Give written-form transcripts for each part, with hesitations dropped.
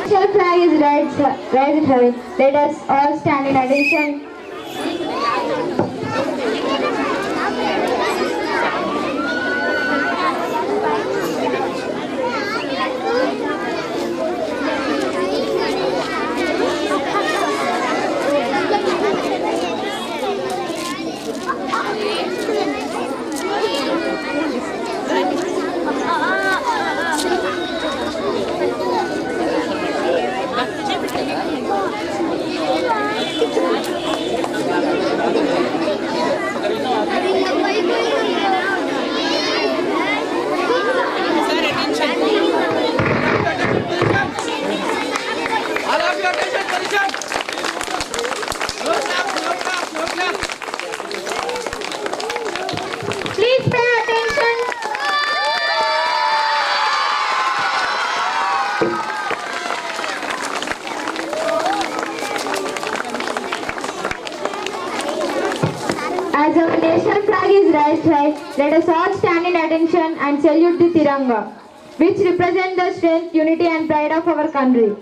National flag is raised high. Let us all stand in attention. Please pay attention. As our national flag is raised high, let us all stand in attention and salute the Tiranga, which represents the strength, unity and pride of our country.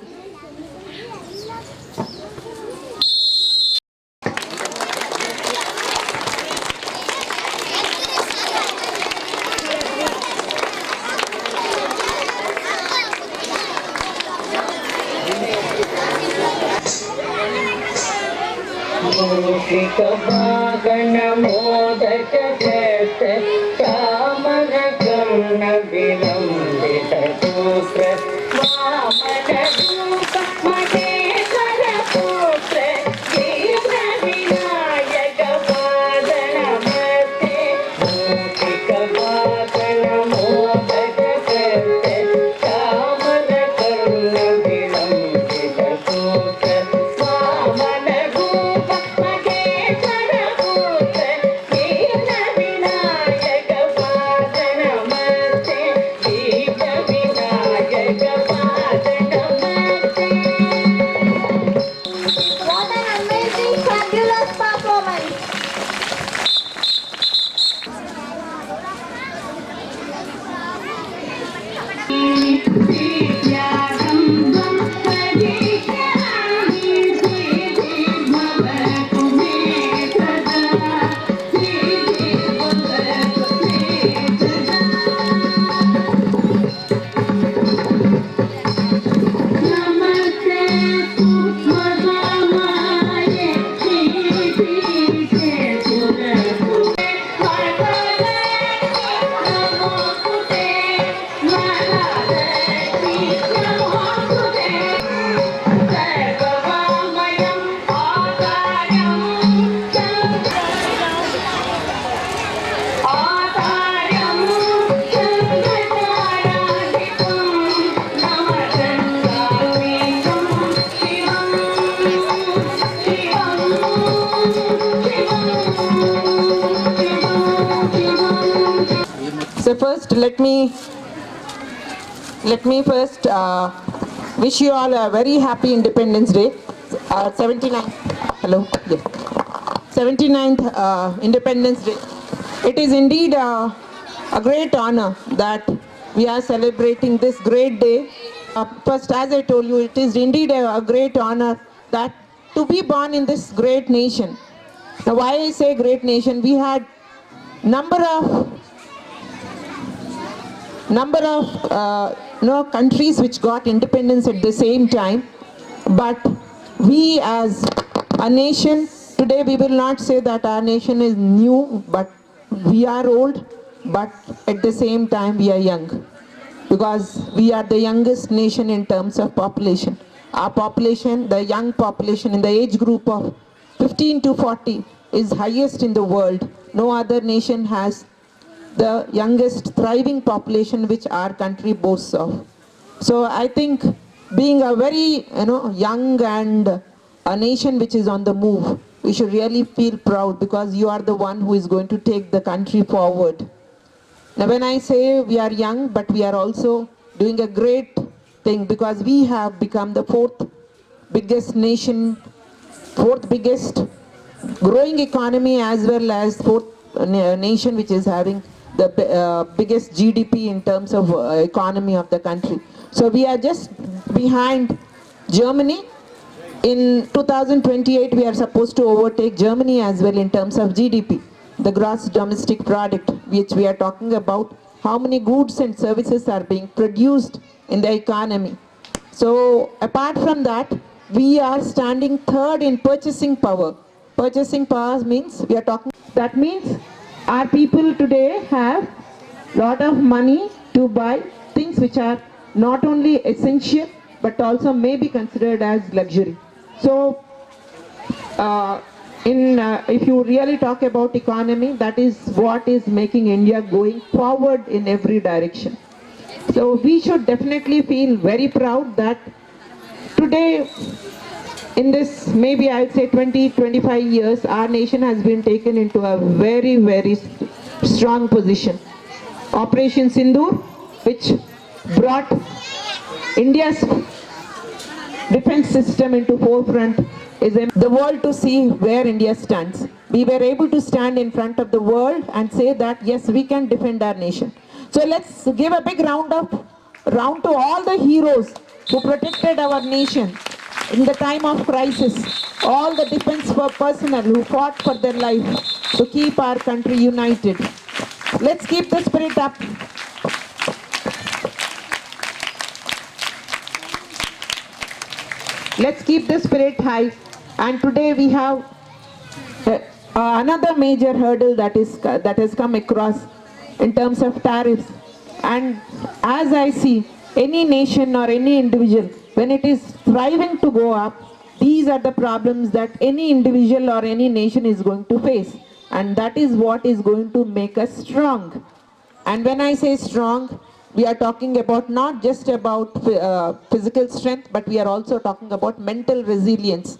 मूषिकवाहन modak चामर कर्ण विलंबित सूत्र वामन रूप महेश्वर पुत्र दीन विनायक पाद नमस्ते मूषिकवाहन मोदक चामर कर्ण विलंबित सूत्र वामन रूप महेश्वर पुत्र दीन विनायक पाद नमस्ते दीन विनायक पाद नमस्ते. What an amazing, fabulous performance! So first, let me first wish you all a very happy Independence Day. 79th, hello, yes, 79th Independence Day. It is indeed a great honor that we are celebrating this great day. First, as I told you, it is indeed a great honor that to be born in this great nation. Now, why I say great nation? We had number of countries which got independence at the same time, but we as a nation today, we will not say that our nation is new, but we are old, but at the same time we are young, because we are the youngest nation in terms of population. Our population, the young population in the age group of 15 to 40 is highest in the world. No other nation has the youngest thriving population which our country boasts of. So I think being a very young and a nation which is on the move, we should really feel proud, because you are the one who is going to take the country forward. Now when I say we are young, but we are also doing a great thing, because we have become the fourth biggest nation, fourth biggest growing economy, as well as fourth nation which is having the biggest GDP in terms of economy of the country. So we are just behind Germany. In 2028, we are supposed to overtake Germany as well in terms of GDP, the gross domestic product, which we are talking about, how many goods and services are being produced in the economy. So apart from that, we are standing third in purchasing power. Purchasing power means we are talking, that means our people today have lot of money to buy things which are not only essential but also may be considered as luxury. So if you really talk about economy, that is what is making India going forward in every direction. So we should definitely feel very proud that today, in this maybe I would say 20-25 years, our nation has been taken into a very, very strong position. Operation Sindoor, which brought India's defense system into forefront, is the world to see where India stands. We were able to stand in front of the world and say that yes, we can defend our nation. So let's give a big round to all the heroes who protected our nation in the time of crisis, all the defense personnel who fought for their life to keep our country united. Let's keep the spirit up. Let's keep the spirit high. And today we have another major hurdle that has come across in terms of tariffs. And as I see, any nation or any individual, when it is thriving to go up, these are the problems that any individual or any nation is going to face. And that is what is going to make us strong. And when I say strong, we are talking about not just about physical strength, but we are also talking about mental resilience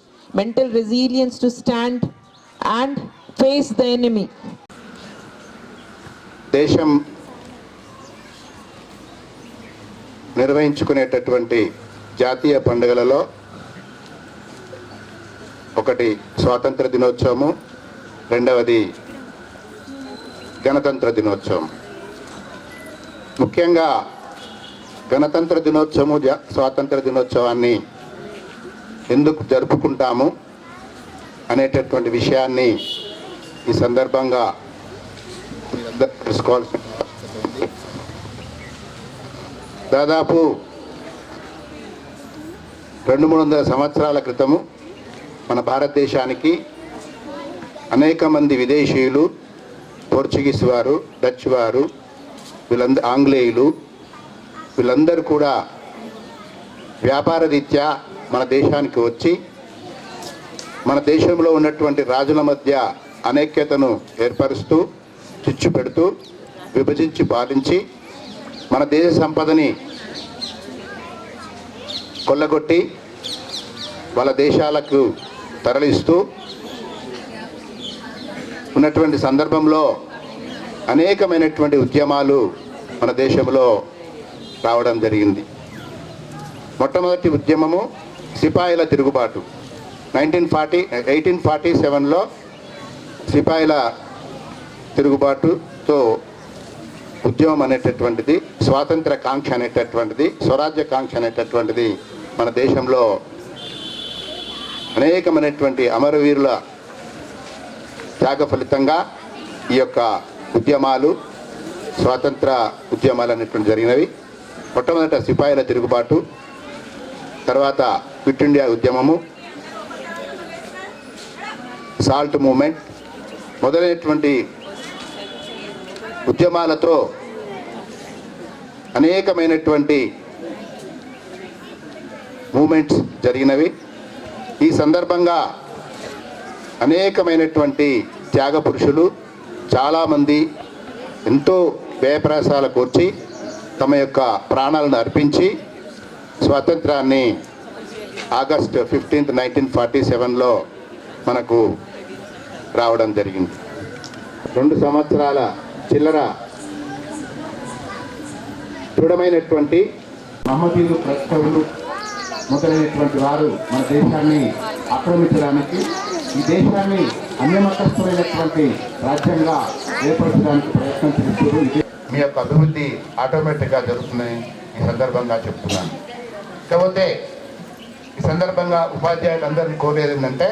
to stand and face the enemy. దేశం నిర్వహించుకునేటటువంటి జాతీయ పండుగలలో ఒకటి స్వాతంత్ర దినోత్సవము, రెండవది గణతంత్ర దినోత్సవం. ముఖ్యంగా గణతంత్ర దినోత్సవము, స్వాతంత్ర దినోత్సవాన్ని ఎందుకు జరుపుకుంటాము అనేటటువంటి విషయాన్ని ఈ సందర్భంగా మీరందరూ తెలుసుకోవాల్సి ఉంది. దాదాపు 200-300 సంవత్సరాల క్రితము మన భారతదేశానికి అనేక మంది విదేశీయులు, పోర్చుగీస్ వారు, డచ్ వారు, ఆంగ్లేయులు వీళ్ళందరూ కూడా వ్యాపార రీత్యా మన దేశానికి వచ్చి మన దేశంలో ఉన్నటువంటి రాజుల మధ్య అనేక్యతను ఏర్పరుస్తూ, చిచ్చు పెడుతూ, విభజించి పాలించి మన దేశ సంపదని కొల్లగొట్టి వాళ్ళ దేశాలకు తరలిస్తూ ఉన్నటువంటి సందర్భంలో అనేకమైనటువంటి ఉద్యమాలు మన దేశంలో రావడం జరిగింది. మొట్టమొదటి ఉద్యమము సిపాయిల తిరుగుబాటు. 1847లో సిపాయిల తిరుగుబాటుతో ఉద్యమం అనేటటువంటిది, స్వాతంత్ర కాంక్ష అనేటటువంటిది, స్వరాజ్య కాంక్ష అనేటటువంటిది మన దేశంలో అనేకమైనటువంటి అమరవీరుల త్యాగ ఫలితంగా ఈ యొక్క ఉద్యమాలు, స్వాతంత్ర ఉద్యమాలు అనేటువంటి జరిగినవి. మొట్టమొదట సిపాయిల తిరుగుబాటు, తర్వాత క్విట్ ఇండియా ఉద్యమము, సాల్ట్ మూమెంట్ మొదలైనటువంటి ఉద్యమాలతో అనేకమైనటువంటి మూమెంట్స్ జరిగినవి. ఈ సందర్భంగా అనేకమైనటువంటి త్యాగ పురుషులు చాలామంది ఎంతో వ్యయప్రయాసాల కోర్చి తమ యొక్క ప్రాణాలను అర్పించి స్వాతంత్రాన్ని ఆగస్ట్ 15, 1947లో మనకు రావడం జరిగింది. 2 సంవత్సరాల చిల్లర దృఢమైనటువంటి మహమ్మదీయులు, క్రైస్తవులు మొదలైనటువంటి వారు మన దేశాన్ని ఆక్రమించడానికి, ఈ దేశాన్ని అన్యమతస్థులైనటువంటి రాజ్యంగా ఏర్పరచడానికి ప్రయత్నం చేస్తున్నారు. మీ యొక్క అభివృద్ధి ఆటోమేటిక్గా జరుగుతుందని ఈ సందర్భంగా చెప్తున్నాను. కాకపోతే ఈ సందర్భంగా ఉపాధ్యాయులందరినీ కోరేది ఏంటంటే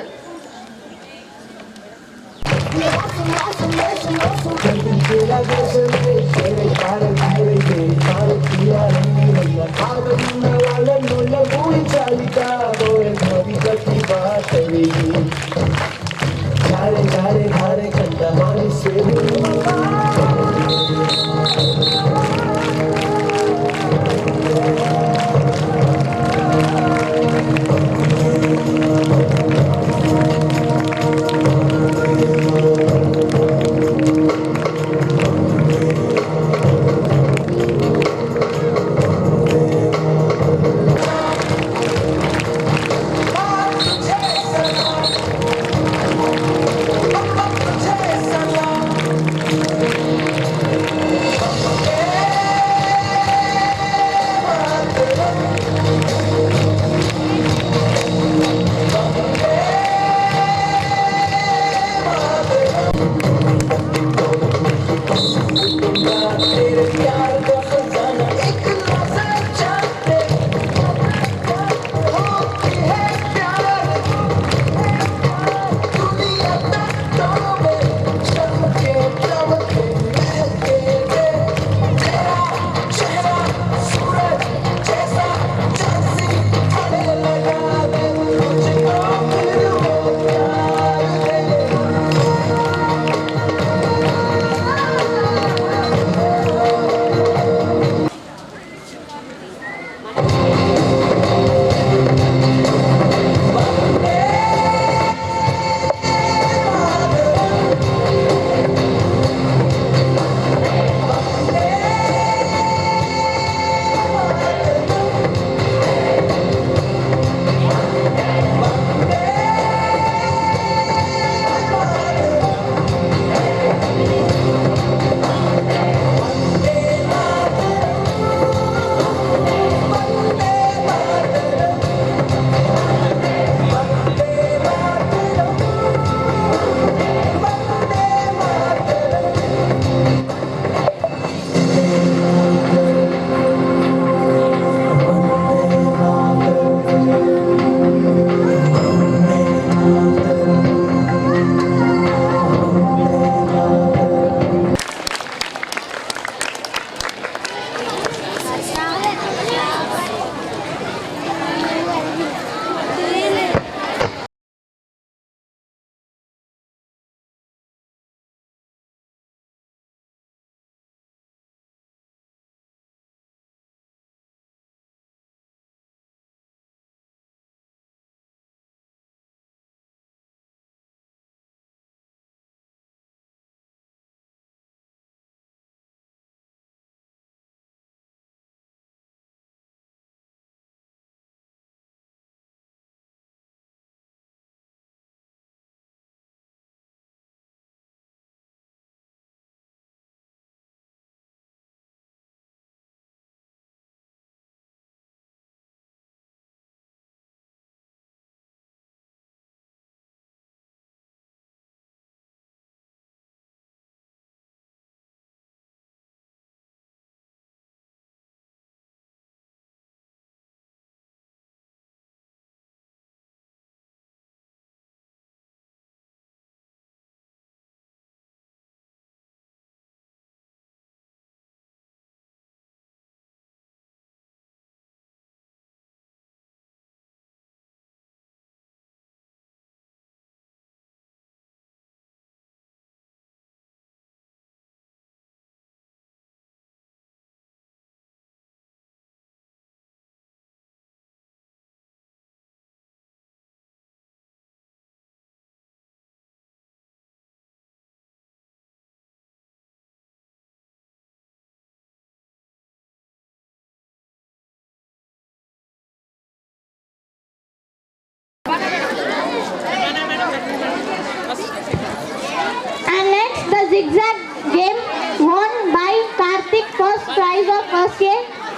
zigzag game won by Karthik, first prize of first A,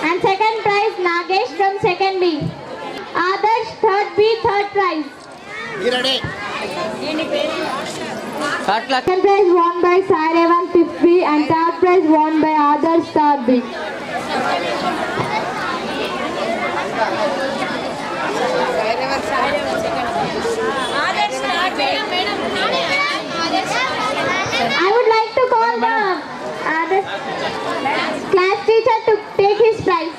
and second prize Nagesh from second B. Adarsh third B, third prize. Second prize won by Sairevan fifth B, and third prize won by Adarsh third B. I would like to call the class teacher to take his prize.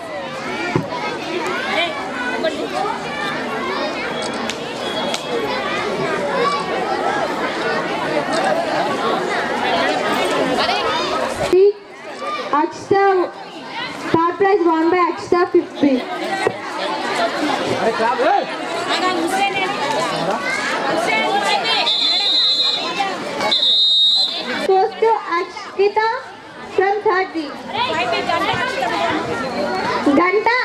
See, Akshita, third prize won by Akshita 50. Goes to Akshita from third B. Ganta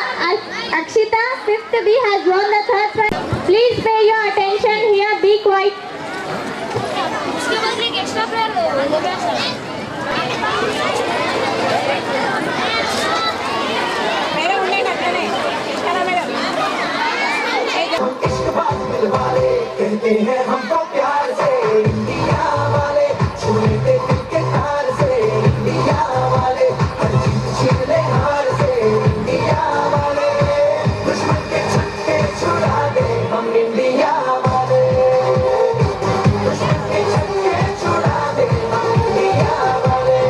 Akshita, fifth B has won the third prize. Please pay your attention here. Be quiet. कहते हैं हमको प्यार से India वाले छूते दिल के तार से इंडिया वाले हर चीज छीन ले हार से इंडिया वाले दुश्मन के छक्के छुड़ा दे हम इंडिया वाले दुश्मन के छक्के छुड़ा दे हम इंडिया वाले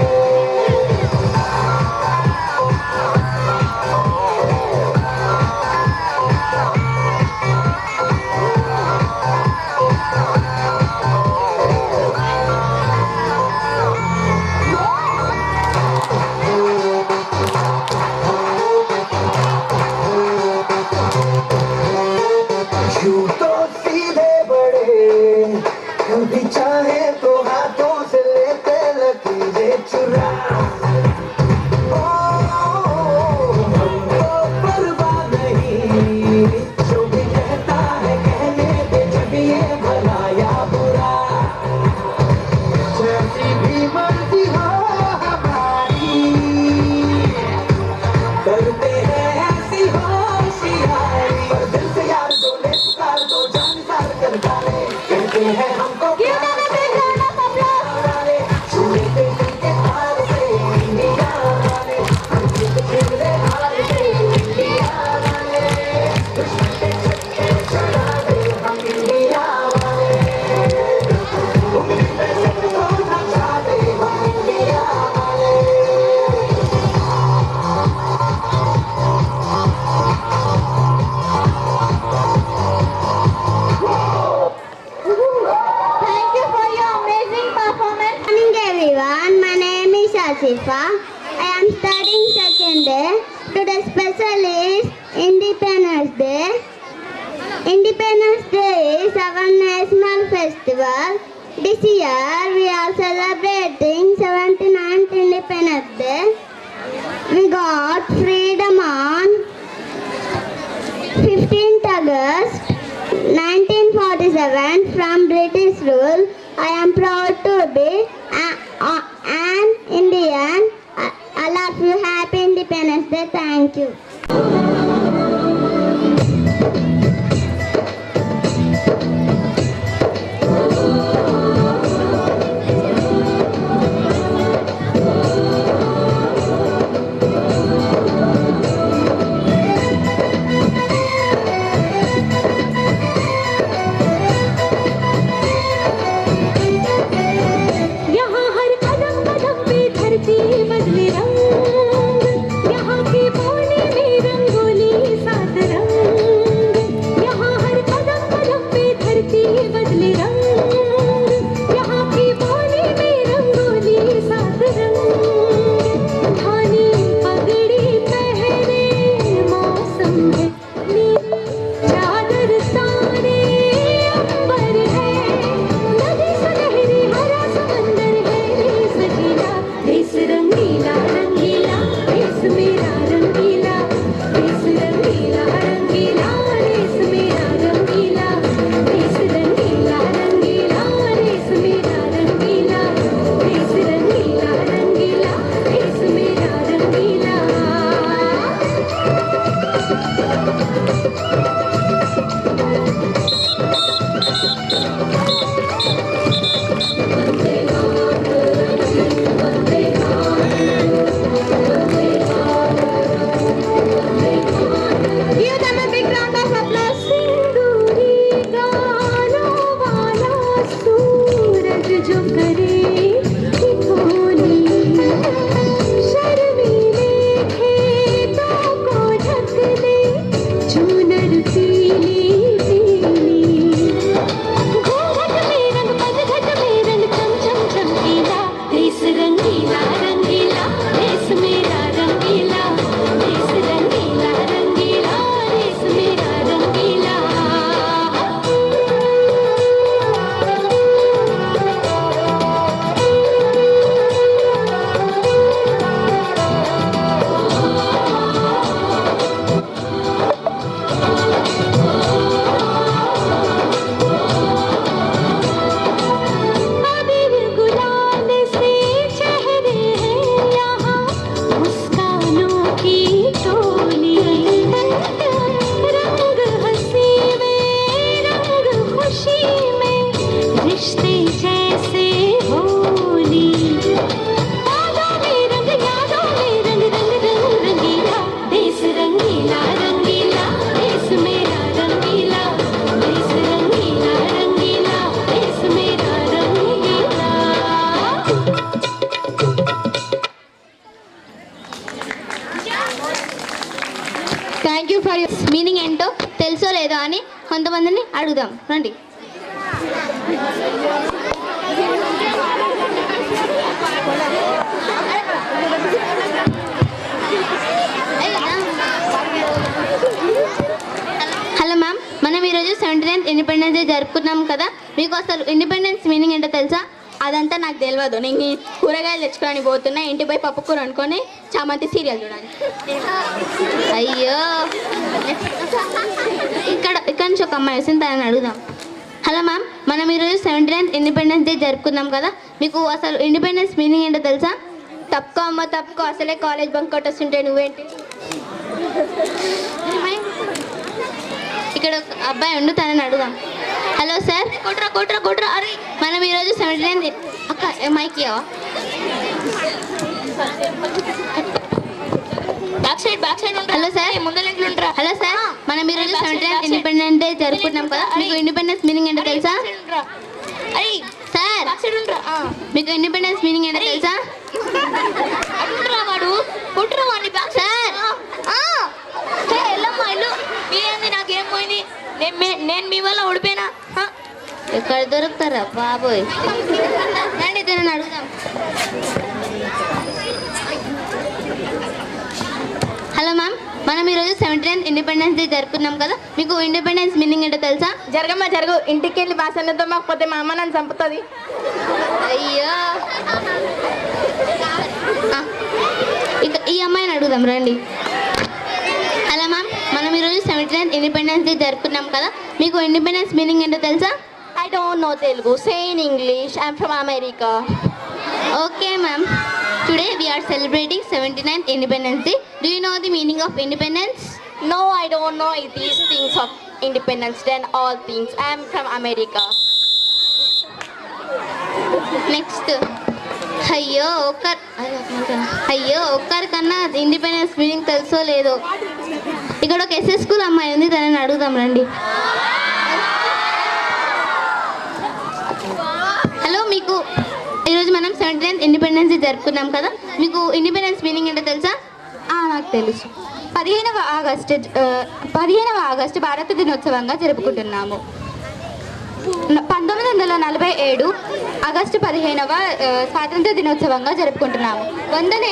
यूं तो सीधे बड़े कभी चाहे तो हाथों से लेते लकीरें चुरा ओ, हमको परवाह नहीं जो भी कहता है कहने दे जब ये भला या बुरा जैसी भी मर्जी हो हमारी करते हैं ऐसी होशियारी पर दिल से यार दो ले पुकार दो जान सार कर डाले कहते हैं हमको Give them a big round of applause. वाले छूते दिल के तार से इंडिया वाले हम जीत छीन ले हार से इंडिया वाले दुश्मन के छक्के छुड़ा दे हम इंडिया वाले उंगली पे सबको नचा दे हम इंडिया वाले Thank you for your amazing performance. Good morning everyone, my name is Asifa. I am studying second day. Today's special is Independence Day. Independence Day is our national festival. This year we are celebrating 79th Independence Day. We got freedom on 15th August 1947 from British rule. I am proud to be an Indian. I love you. Happy Independence Day. Thank you. यहाँ हर कदम कदम पे धरती बदले रंग, यहाँ की पानी में रंगोली पीली पीली घूंघट में रंग पतझट में रंग चम चम चमकीला देश रंगीला रंगीला देश मेरा रंगीला देश रंगीला रंगीला देश मेरा रंगीला अबीर गुलाल से चेहरे हैं यहाँ मुस्कानों की टोली रंग हंसी में रंग खुशी में रिश्ते जैसे होली यादों में रंग रंग रंग रंगीला देश रंगीला रंगीला देश मेरा रंगीला देश रंगीला रंगीला देश मेरा रंगीला థ్యాంక్ యూ ఫర్ మీనింగ్ ఏంటో తెలుసో లేదో అని కొంతమందిని అడుగుదాం రండి. హలో మ్యామ్, మనం ఈరోజు 79th ఇండిపెండెన్స్ డే జరుపుకున్నాం కదా. మీకు అసలు ఇండిపెండెన్స్ మీనింగ్ ఏంటో తెలుసా? అదంతా నాకు తెలియదు. నేను ఈ కూరగాయలు తెచ్చుకొని పోతున్నా, ఇంటి పోయి పప్పు కూర అనుకొని చామంతి సీరియల్ చూడాలి. అయ్యో, ఇక్కడ నుంచి ఒక అమ్మాయి వస్తుంది, తనని అడుగుదాం. హలో మ్యామ్, మనం ఈరోజు 79th ఇండిపెండెన్స్ డే జరుపుకున్నాం కదా. మీకు అసలు ఇండిపెండెన్స్ మీనింగ్ ఏంటో తెలుసా? తప్పుకో అమ్మ తప్పుకో, అసలే కాలేజ్ బంక్ కొట్టొస్తుంటే నువ్వేంటి. ఇక్కడ ఒక అబ్బాయి ఉండు, తనని అడుగుదాం. Hello sir. కొట్రా కొట్రా కొట్రా. అరే, మనం ఈరోజు 79th అక్క మైక్ ఇవ్వవా? Back side hello sir. ముందర హలో సార్, మనం ఈరోజు 79th ఇండిపెండెన్స్ డే జరుపుకుంటున్నాం కదా. మీకు ఇండిపెండెన్స్ మీనింగ్ ఏంటో తెలుసా? అరే సార్, బ్యాక్ సైడ్ ఉండరా. మీకు ఇండిపెండెన్స్ మీనింగ్ ఏంటో తెలుసా? అట్లుంటరా వాడు, కొట్టురా వాడిని బ్యాక్ సార్. ఎల్లమ్మా ఇల్లు మీరేంది, నాకేం పోయింది. నేను మీ వల్ల ఓడిపోయినా. ఎక్కడ దొరుకుతారా బాబోయ్. రండి, తనని అడుగుదాం. హలో మ్యామ్, మనం ఈరోజు 79th ఇండిపెండెన్స్ డే జరుపుకున్నాం కదా. మీకు ఇండిపెండెన్స్ మీనింగ్ ఏంటో తెలుసా? జరగమ్మా జరుగు, ఇంటికి వెళ్ళి బాసన్నతో మాకపోతే మా అమ్మ నన్ను చంపుతుంది. అయ్యో, ఇక ఈ అమ్మాయిని అడుగుదాం రండి. హలో మ్యామ్, మనం ఈరోజు 79th ఇండిపెండెన్స్ డే జరుపుకున్నాం కదా. మీకు ఇండిపెండెన్స్ మీనింగ్ ఏంటో తెలుసా? I don't know Telugu. Say in English. I'm from America. Okay, ma'am. Today we are celebrating 79th Independence Day. Do you know the meaning of independence? No, I don't know these things of independence. Then all things. I'm from America. Next. అయ్యో ఒక్కరికన్నా independence meaning తెలుసో లేదో. ఇక్కడ ఒక SS school అమ్మాయి ఉంది, తనని అడుగుదాం రండి. హలో, మీకు ఈరోజు మనం 79th ఇండిపెండెన్స్ డే జరుపుకున్నాం కదా. మీకు ఇండిపెండెన్స్ మీనింగ్ ఏంటో తెలుసా? నాకు తెలుసు. 15వ ఆగస్టు భారత దినోత్సవంగా జరుపుకుంటున్నాము. 1947 ఆగస్టు 15వ స్వాతంత్ర దినోత్సవంగా జరుపుకుంటున్నాము. 100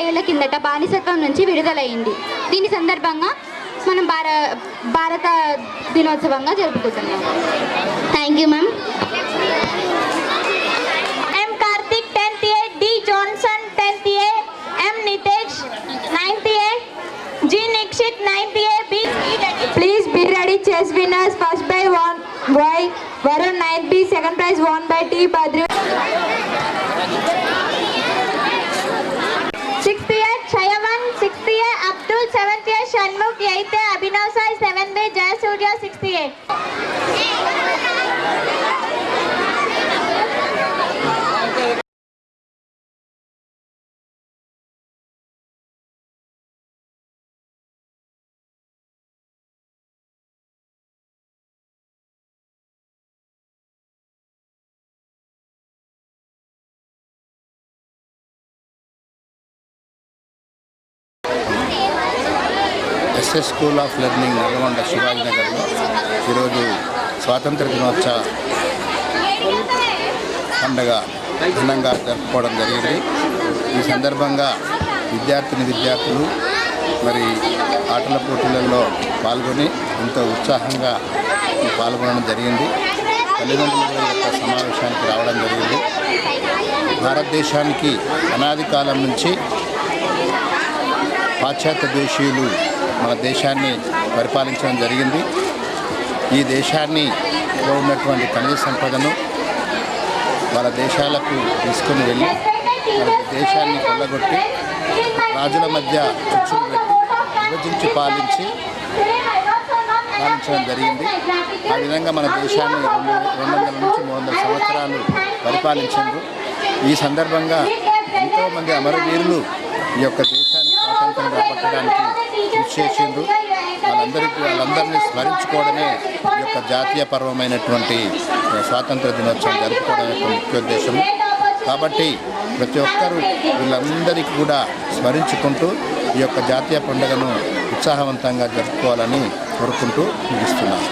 ఏళ్ల కిందట బానిసత్వం నుంచి విడుదలైంది. దీని సందర్భంగా మనం భారత దినోత్సవంగా జరుపుకుంటున్నాము. Thank you ma'am. M. Karthik 10th A, D. Johnson 10th A, M. Nitesh 9th A, G. Nikshit 9th A, B. Please be ready. Chess winners. First prize won by Varun 9th B. Second prize won by T. Badru. 6th A, Shayavan 6th A, Abdul 7th A, Shanmukh 8th A, Abhinav Sai 7th B, Jayasurya 6th A. SS school of learning Nalgonda శివాజీనగర్లో ఈరోజు స్వాతంత్ర దినోత్సవ పండుగ ఘనంగా జరుపుకోవడం జరిగింది. ఈ సందర్భంగా విద్యార్థులు మరి ఆటల పోటీలలో పాల్గొని ఎంతో ఉత్సాహంగా పాల్గొనడం జరిగింది. తల్లిదండ్రుల యొక్క సమావేశానికి రావడం జరిగింది. భారతదేశానికి అనాది కాలం నుంచి పాశ్చాత్య దేశీయులు మన దేశాన్ని పరిపాలించడం జరిగింది. ఈ దేశాన్ని ఉన్నటువంటి ఖనిజ సంపదను వాళ్ళ దేశాలకు తీసుకుని వెళ్ళి మన దేశాన్ని కొల్లగొట్టి రాజుల మధ్య చిచ్చులు పెట్టి విభజించి పాలించడం జరిగింది. ఆ విధంగా మన దేశాన్ని 200 నుంచి 300 సంవత్సరాలు పరిపాలించారు. ఈ సందర్భంగా ఎంతోమంది అమరవీరులు ఈ యొక్క దేశానికి స్వాతంత్రం రాబట్టడానికి కృషి చేసిండ్రు. వాళ్ళందరినీ స్మరించుకోవడమే ఈ యొక్క జాతీయ పర్వమైనటువంటి స్వాతంత్ర దినోత్సవం జరుపుకోవడం యొక్క ముఖ్య ఉద్దేశము. కాబట్టి ప్రతి ఒక్కరూ వీళ్ళందరికీ కూడా స్మరించుకుంటూ ఈ యొక్క జాతీయ పండుగను ఉత్సాహవంతంగా జరుపుకోవాలని కోరుకుంటూ ముగిస్తున్నాను.